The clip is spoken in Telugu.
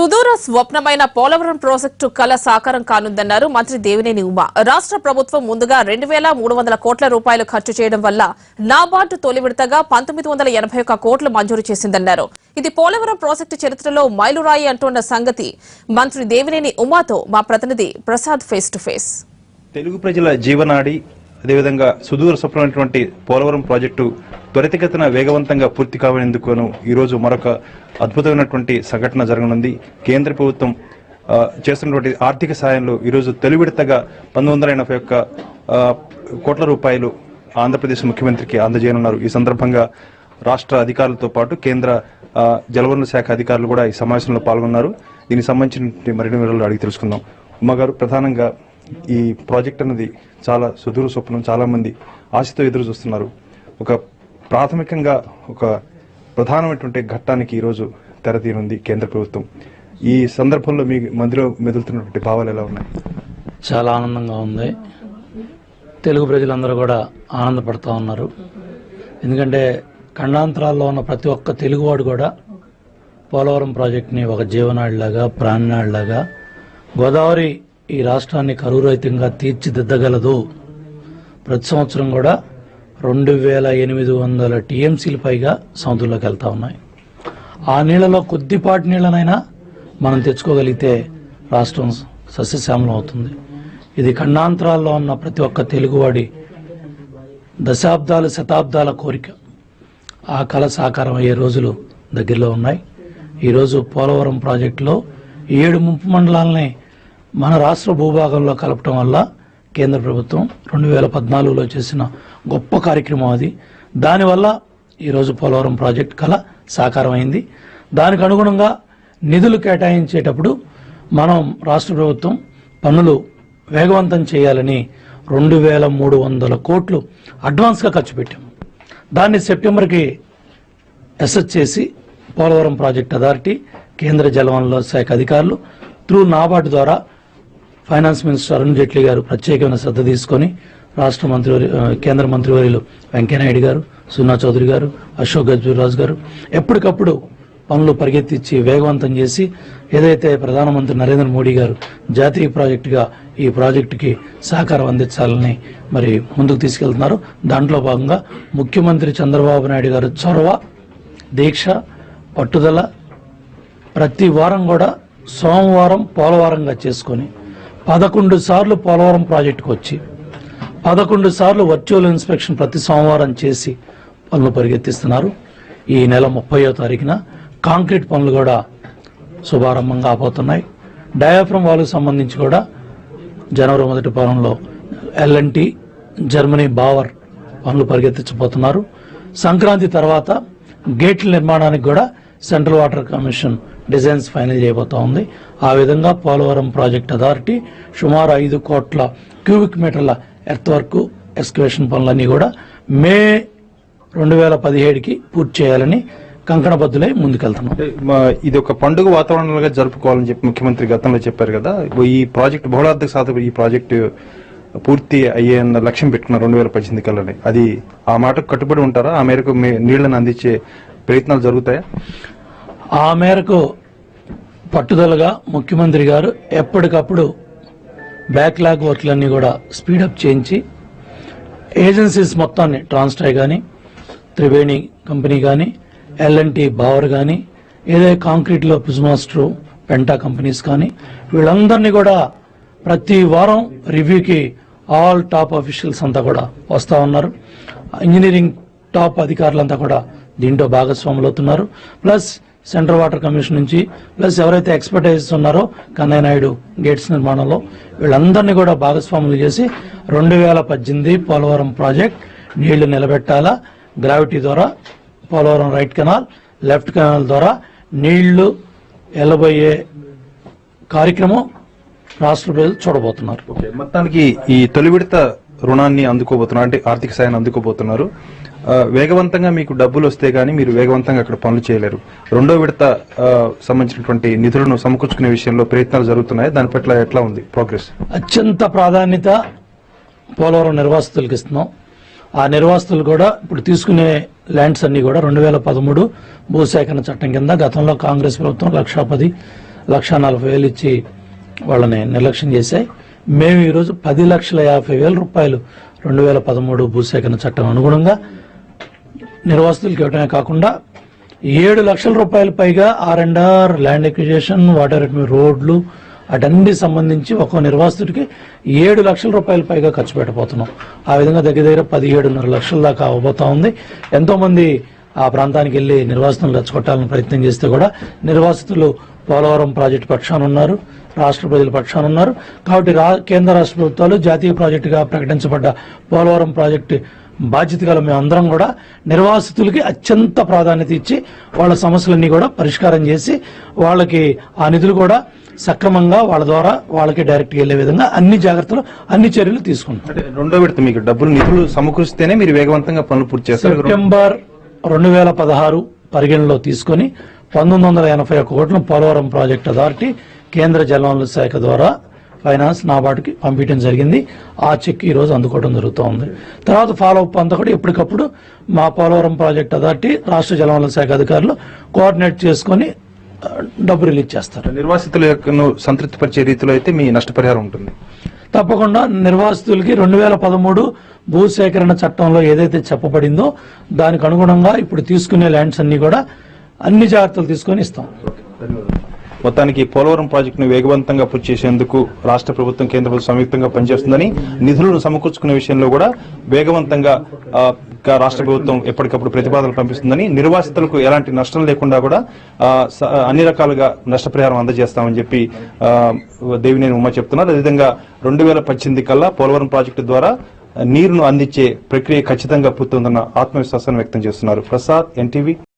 సుదూర స్వప్నమైన పోలవరం ప్రాజెక్టు కల సాకారం కానుందన్నారు మంత్రి దేవినేని ఉమా. రాష్ట్ర ప్రభుత్వం ముందుగా 2,300 కోట్ల రూపాయలు ఖర్చు చేయడం వల్ల నాబార్డు తొలి విడతగా 1981 కోట్లు మంజూరు చేసిందన్నారు. ఇది పోలవరం ప్రాజెక్టు చరిత్రలో మైలురాయి అంటున్న సంగతి మంత్రి దేవినేని ఉమాతో మా ప్రతినిధి Prasad face to face. Telugu ప్రజల జీవనాడి అదేవిధంగా సుదూర స్వప్నమైనటువంటి పోలవరం ప్రాజెక్టు త్వరితగతిన వేగవంతంగా పూర్తి కావనేందుకు ఈరోజు మరొక అద్భుతమైనటువంటి సంఘటన జరగనుంది. కేంద్ర ప్రభుత్వం చేస్తున్నటువంటి ఆర్థిక సాయంలో ఈరోజు తొలి విడతగా 1981 కోట్ల రూపాయలు ఆంధ్రప్రదేశ్ ముఖ్యమంత్రికి అందజేయనున్నారు. ఈ సందర్భంగా రాష్ట్ర అధికారులతో పాటు కేంద్ర జలవనరుల శాఖ అధికారులు కూడా ఈ సమావేశంలో పాల్గొన్నారు. దీనికి సంబంధించిన మరిన్ని వివరాలు అడిగి తెలుసుకుందాం. ఉమ్మగారు, ప్రధానంగా ఈ ప్రాజెక్ట్ అనేది చాలా సుదూర స్వప్నం, చాలా మంది ఆశతో ఎదురు చూస్తున్నారు. ఒక ప్రాథమికంగా ఒక ప్రధానమైనటువంటి ఘట్టానికి ఈరోజు తెరతీనుంది కేంద్ర ప్రభుత్వం. ఈ సందర్భంలో మీ మందిలో మెదులుతున్నటువంటి భావాలు ఎలా ఉన్నాయి? చాలా ఆనందంగా ఉంది. తెలుగు ప్రజలందరూ కూడా ఆనందపడుతూ ఉన్నారు. ఎందుకంటే ఖండాంతరాల్లో ఉన్న ప్రతి ఒక్క తెలుగువాడు కూడా పోలవరం ప్రాజెక్టుని ఒక జీవనాడిలాగా, ప్రాణనాడిలాగా గోదావరి ఈ రాష్ట్రాన్ని కరువురహితంగా తీర్చిదిద్దగలదు. ప్రతి సంవత్సరం కూడా 2,800 టీఎంసీలు పైగా సముద్రంలోకి వెళ్తా ఉన్నాయి. ఆ నీళ్లలో కొద్దిపాటి నీళ్లనైనా మనం తెచ్చుకోగలిగితే రాష్ట్రం సస్యశ్యామలం అవుతుంది. ఇది ఖండాంతరాల్లో ఉన్న ప్రతి ఒక్క తెలుగువాడి దశాబ్దాలు, శతాబ్దాల కోరిక. ఆ కళ సాకారం అయ్యే రోజులు దగ్గరలో ఉన్నాయి. ఈరోజు పోలవరం ప్రాజెక్టులో 7 ముంపు మండలాలని మన రాష్ట్ర భూభాగంలో కలపటం వల్ల కేంద్ర ప్రభుత్వం 2014లో చేసిన గొప్ప కార్యక్రమం అది. దానివల్ల ఈరోజు పోలవరం ప్రాజెక్టు కళ సాకారం అయింది. దానికి అనుగుణంగా నిధులు కేటాయించేటప్పుడు మనం రాష్ట్ర ప్రభుత్వం పన్నులు వేగవంతం చేయాలని 2,300 కోట్లు అడ్వాన్స్గా ఖర్చు పెట్టాం. దాన్ని సెప్టెంబర్కి అసెస్ చేసి పోలవరం ప్రాజెక్ట్ అథారిటీ, కేంద్ర జలవనరుల శాఖ అధికారులు త్రూ నాబార్డు ద్వారా ఫైనాన్స్ మినిస్టర్ అరుణ్ జైట్లీ గారు ప్రత్యేకమైన శ్రద్ధ తీసుకొని రాష్ట్ర కేంద్ర మంత్రివర్యులు వెంకయ్యనాయుడు గారు, సున్నా చౌదరి గారు, అశోక్ గజపతిరాజు గారు ఎప్పటికప్పుడు పనులు పరిగెత్తించి వేగవంతం చేసి ఏదైతే ప్రధానమంత్రి నరేంద్ర మోడీ గారు జాతీయ ప్రాజెక్టుగా ఈ ప్రాజెక్టుకి సహకారం అందించాలని మరి ముందుకు తీసుకెళ్తున్నారు. దాంట్లో భాగంగా ముఖ్యమంత్రి చంద్రబాబు నాయుడు గారు చొరవ, దీక్ష, పట్టుదల ప్రతి వారం కూడా సోమవారం పోలవరంగా చేసుకొని 11 సార్లు పోలవరం ప్రాజెక్టుకు వచ్చి 11 సార్లు వర్చువల్ ఇన్స్పెక్షన్ ప్రతి సోమవారం చేసి పనులు పరిగెత్తిస్తున్నారు. ఈ నెల 30వ తారీఖున కాంక్రీట్ పనులు కూడా శుభారంభంగా అవబోతున్నాయి. డయాఫ్రమ్ వాల్కు సంబంధించి కూడా జనవరి 1 వారంలో L&T, జర్మనీ బావర్ పనులు పరిగెత్తించబోతున్నారు. సంక్రాంతి తర్వాత గేట్ల నిర్మాణానికి కూడా central water commission designs final చేయబోతా ఉంది. ఆ విధంగా పోలవరం ప్రాజెక్ట్ అథారిటీ సుమారు 5 కోట్ల క్యూబిక్ మీటర్ల ఎర్త్ వర్క్, ఎక్స్కవేషన్ పనులన్నీ కూడా మే 2017కి పూర్తి చేయాలని కంకణబద్దులై ముందుకెళ్తున్నాం. ఇది ఒక పండుగ వాతావరణంగా జరుపుకోవాలని చెప్పి ముఖ్యమంత్రి గతంలో చెప్పారు కదా. ఈ ప్రాజెక్టు బహుళార్థక సాధన, ఈ ప్రాజెక్టు పూర్తి అయ్యే లక్ష్యం పెట్టుకున్నారు 2018 కల్లానే. అది ఆ మాటకు కట్టుబడి ఉంటారా? ఆ మేరకు నీళ్లను అందించే ప్రయత్నాలు జరుగుతాయా? ఆ మేరకు పట్టుదలగా ముఖ్యమంత్రి గారు ఎప్పటికప్పుడు బ్యాక్లాగ్ వర్క్లన్నీ కూడా స్పీడప్ చేయించి ఏజెన్సీస్ మొత్తాన్ని ట్రాన్స్ట్రాయ్ కానీ, త్రివేణి కంపెనీ కానీ, L&T బావర్ కానీ, ఏదైతే కాంక్రీట్లో పుజ్మాస్టర్, పెంటా కంపెనీస్ కానీ వీళ్ళందరినీ కూడా ప్రతి వారం రివ్యూకి ఆల్ టాప్ అఫీషియల్స్ అంతా కూడా వస్తూ ఉన్నారు. ఇంజనీరింగ్ టాప్ అధికారులంతా కూడా దీంట్లో భాగస్వాములు అవుతున్నారు. ప్లస్ సెంట్రల్ వాటర్ కమిషన్ నుంచి ప్లస్ ఎవరైతే ఎక్స్పర్టైజ్ ఉన్నారో కన్నయ్య నాయుడు గేట్స్ నిర్మాణంలో వీళ్ళందరినీ కూడా భాగస్వాములు చేసి 2018 పోలవరం ప్రాజెక్ట్ నీళ్లు నిలబెట్టాలా. గ్రావిటీ ద్వారా Polavaram right canal, left canal ద్వారా నీళ్లు ఎలబోయే కార్యక్రమం రాష్ట్ర ప్రజలు చూడబోతున్నారు. మొత్తానికి ఈ తొలి విడత రుణాన్ని అందుకోబోతున్నారు, అంటే ఆర్థిక సాయాన్ని అందుకోబోతున్నారు. వేగవంతంగా మీకు డబ్బులు వస్తే గానీ మీరు వేగవంతంగా అక్కడ పనులు చేయలేరు. 2వ విడత సంబంధించినటువంటి నిధులను సమకూర్చుకునే విషయంలో ప్రయత్నాలు జరుగుతున్నాయి. దాని పట్ల ఎట్లా ఉంది ప్రోగ్రెస్? అత్యంత ప్రాధాన్యత పోలవరం నిర్వాసితులకు ఇస్తున్నాం. ఆ నిర్వాసితులు కూడా ఇప్పుడు తీసుకునే ల్యాండ్స్ అన్ని కూడా 2013 భూసేకరణ చట్టం కింద గతంలో కాంగ్రెస్ ప్రభుత్వం 1,10,000 1,40,000 ఇచ్చి వాళ్ళని నిర్లక్ష్యం చేశాయి. మేము ఈరోజు 10,50,000 రూపాయలు 2013 భూసేకరణ చట్టం అనుగుణంగా నిర్వాసితులకు ఇవ్వడమే కాకుండా 7 లక్షల రూపాయల పైగా R&R, ల్యాండ్ ఎక్విజిషన్, వాటర్ రోడ్లు అటన్ని సంబంధించి ఒక్కో నిర్వాసితుడికి 7 లక్షల రూపాయల పైగా ఖర్చు పెట్టబోతున్నాం. ఆ విధంగా దగ్గర దగ్గర 17.5 లక్షల దాకా అవబోతా ఉంది. ఎంతో మంది ఆ ప్రాంతానికి వెళ్లి నిర్వాసితులను రెచ్చగొట్టాలని ప్రయత్నం చేస్తే కూడా నిర్వాసితులు పోలవరం ప్రాజెక్టు పక్షాన ఉన్నారు, రాష్ట్ర ప్రజల పక్షాన ఉన్నారు. కాబట్టి కేంద్ర రాష్ట్ర ప్రభుత్వాలు జాతీయ ప్రాజెక్టుగా ప్రకటించబడ్డ పోలవరం ప్రాజెక్టు బాధ్యత గల మేమందరం కూడా నిర్వాసితులకి అత్యంత ప్రాధాన్యత ఇచ్చి వాళ్ళ సమస్యలన్నీ కూడా పరిష్కారం చేసి వాళ్ళకి ఆ నిధులు కూడా సక్రమంగా వాళ్ళ ద్వారా వాళ్ళకి డైరెక్ట్ వెళ్లే విధంగా అన్ని జాగ్రత్తలు, అన్ని చర్యలు తీసుకుంటాం. అంటే రెండో విడత మీకు నిధులు సమకూరిస్తేనే మీరు వేగవంతంగా పనులు పూర్తి చేస్తారు. సెప్టెంబర్ 2016 పరిగణలో తీసుకుని 1981 కోట్ల పోలవరం ప్రాజెక్ట్ అథారిటీ కేంద్ర జలవనరుల శాఖ ద్వారా ఫైనాన్స్ నాబార్డుకి పంపించడం జరిగింది. ఆ చెక్ ఈ రోజు అందుకోవడం జరుగుతూ ఉంది. తర్వాత ఫాలో అప్ అంతా కూడా ఎప్పటికప్పుడు మా పోలవరం ప్రాజెక్ట్ అథారిటీ, రాష్ట్ర జలవనరుల శాఖ అధికారులు కోఆర్డినేట్ చేసుకుని డబ్బు రిలీజ్ చేస్తారు. నిర్వాసితులను సంతృప్తిపరిచే రీతిలో అయితే మీ నష్టపరిహారం ఉంటుంది. తప్పకుండా నిర్వాసితులకి 2013 భూసేకరణ చట్టంలో ఏదైతే చెప్పబడిందో దానికి అనుగుణంగా ఇప్పుడు తీసుకునే ల్యాండ్స్ అన్ని కూడా అన్ని జాగ్రత్తలు తీసుకొని ఇస్తాం. మొత్తానికి పోలవరం ప్రాజెక్టును వేగవంతంగా పూర్తి చేసేందుకు రాష్ట్ర ప్రభుత్వం, కేంద్ర ప్రభుత్వం సంయుక్తంగా పనిచేస్తుందని, నిధులను సమకూర్చుకునే విషయంలో కూడా వేగవంతంగా రాష్ట్ర ప్రభుత్వం ఎప్పటికప్పుడు ప్రతిపాదనలు పంపిస్తుందని, నిర్వాసితులకు ఎలాంటి నష్టం లేకుండా కూడా అన్ని రకాలుగా నష్టపరిహారం అందజేస్తామని చెప్పి దేవినేని ఉమ చెప్తున్నారు. అదేవిధంగా 2018 కల్లా పోలవరం ప్రాజెక్టు ద్వారా నీరును అందించే ప్రక్రియ ఖచ్చితంగా పూర్తవుతుందన్న ఆత్మవిశ్వాసాన్ని వ్యక్తం చేస్తున్నారు. ప్రసాద్, NTV.